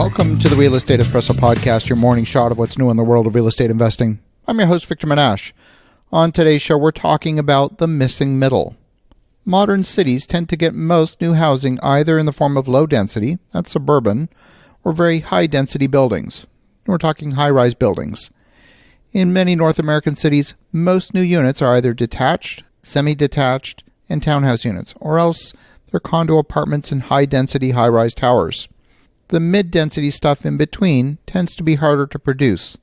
Welcome to the Real Estate Espresso Podcast, your morning shot of what's new in the world of real estate investing. I'm your host, Victor Menashe. On today's show, we're talking about the missing middle. Modern cities tend to get most new housing either in the form of low density, that's suburban, or very high density buildings. We're talking high-rise buildings. In many North American cities, most new units are either detached, semi-detached, and townhouse units, or else they're condo apartments in high-density, high-rise towers. The mid-density stuff in between tends to be harder to produce.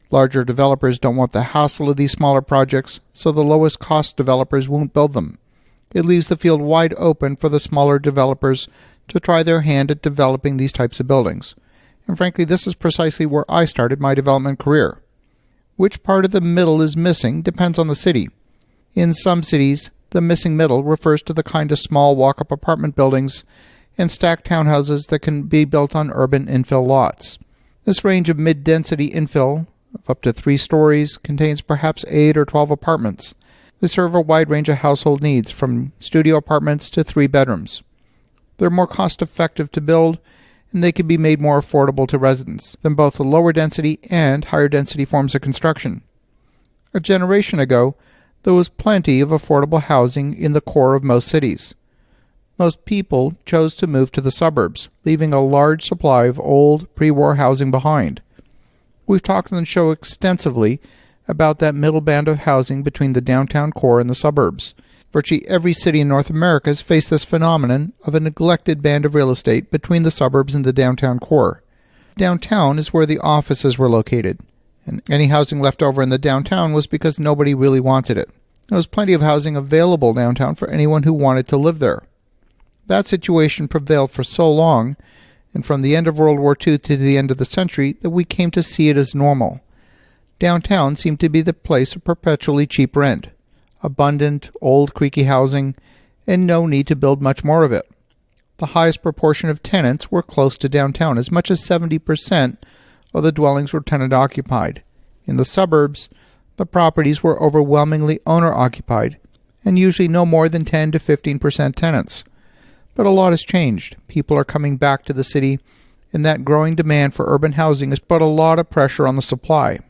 Larger developers don't want the hassle of these smaller projects, so the lowest cost developers won't build them. It leaves the field wide open for the smaller developers to try their hand at developing these types of buildings. And frankly, this is precisely where I started my development career. Which part of the middle is missing depends on the city. In some cities, the missing middle refers to the kind of small walk-up apartment buildings and stacked townhouses that can be built on urban infill lots. This range of mid-density infill, of up to 3 stories, contains perhaps 8 or 12 apartments. They serve a wide range of household needs, from studio apartments to 3 bedrooms. They're more cost-effective to build, and they can be made more affordable to residents than both the lower density and higher density forms of construction. A generation ago, there was plenty of affordable housing in the core of most cities. Most people chose to move to the suburbs, leaving a large supply of old, pre-war housing behind. We've talked on the show extensively about that middle band of housing between the downtown core and the suburbs. Virtually every city in North America has faced this phenomenon of a neglected band of real estate between the suburbs and the downtown core. Downtown is where the offices were located, and any housing left over in the downtown was because nobody really wanted it. There was plenty of housing available downtown for anyone who wanted to live there. That situation prevailed for so long, and from the end of World War II to the end of the century, that we came to see it as normal. Downtown seemed to be the place of perpetually cheap rent, abundant, old, creaky housing, and no need to build much more of it. The highest proportion of tenants were close to downtown. As much as 70% of the dwellings were tenant-occupied. In the suburbs, the properties were overwhelmingly owner-occupied, and usually no more than 10 to 15% tenants. But a lot has changed. People are coming back to the city, and that growing demand for urban housing has put a lot of pressure on the supply.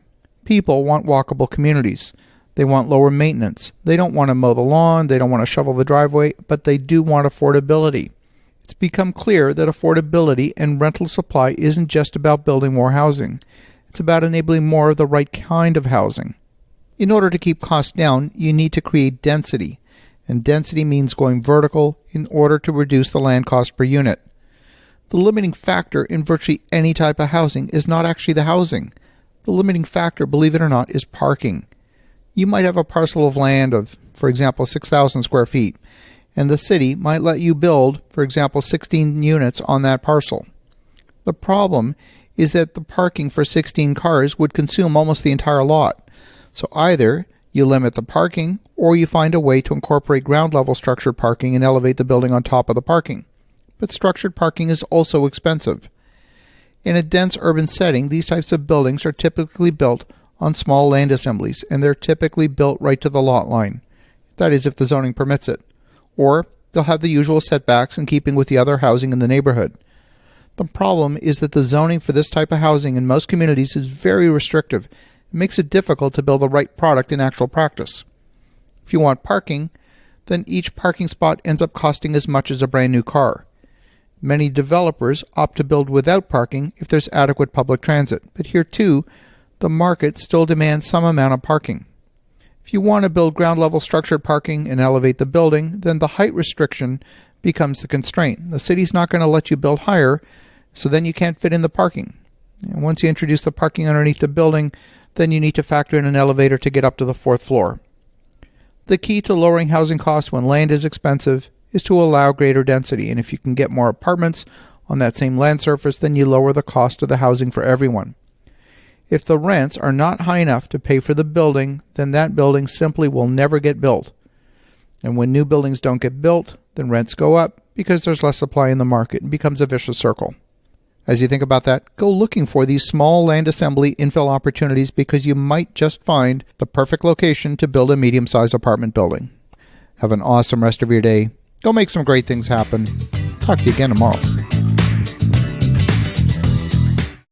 People want walkable communities. They want lower maintenance. They don't want to mow the lawn. They don't want to shovel the driveway, but they do want affordability. It's become clear that affordability and rental supply isn't just about building more housing. It's about enabling more of the right kind of housing. In order to keep costs down, you need to create density. And density means going vertical in order to reduce the land cost per unit. The limiting factor in virtually any type of housing is not actually the housing. The limiting factor, believe it or not, is parking. You might have a parcel of land of, for example, 6,000 square feet, and the city might let you build, for example, 16 units on that parcel. The problem is that the parking for 16 cars would consume almost the entire lot. So either you limit the parking, or you find a way to incorporate ground-level structured parking and elevate the building on top of the parking. But structured parking is also expensive. In a dense urban setting, these types of buildings are typically built on small land assemblies, and they're typically built right to the lot line. That is, if the zoning permits it. Or they'll have the usual setbacks in keeping with the other housing in the neighborhood. The problem is that the zoning for this type of housing in most communities is very restrictive. It makes it difficult to build the right product in actual practice. If you want parking, then each parking spot ends up costing as much as a brand new car. Many developers opt to build without parking if there's adequate public transit, but here too, the market still demands some amount of parking. If you want to build ground-level structured parking and elevate the building, then the height restriction becomes the constraint. The city's not going to let you build higher, so then you can't fit in the parking. And once you introduce the parking underneath the building, then you need to factor in an elevator to get up to the 4th floor. The key to lowering housing costs when land is expensive is to allow greater density, and if you can get more apartments on that same land surface, then you lower the cost of the housing for everyone. If the rents are not high enough to pay for the building, then that building simply will never get built. And when new buildings don't get built, then rents go up because there's less supply in the market and becomes a vicious circle. As you think about that, go looking for these small land assembly infill opportunities because you might just find the perfect location to build a medium-sized apartment building. Have an awesome rest of your day. Go make some great things happen. Talk to you again tomorrow.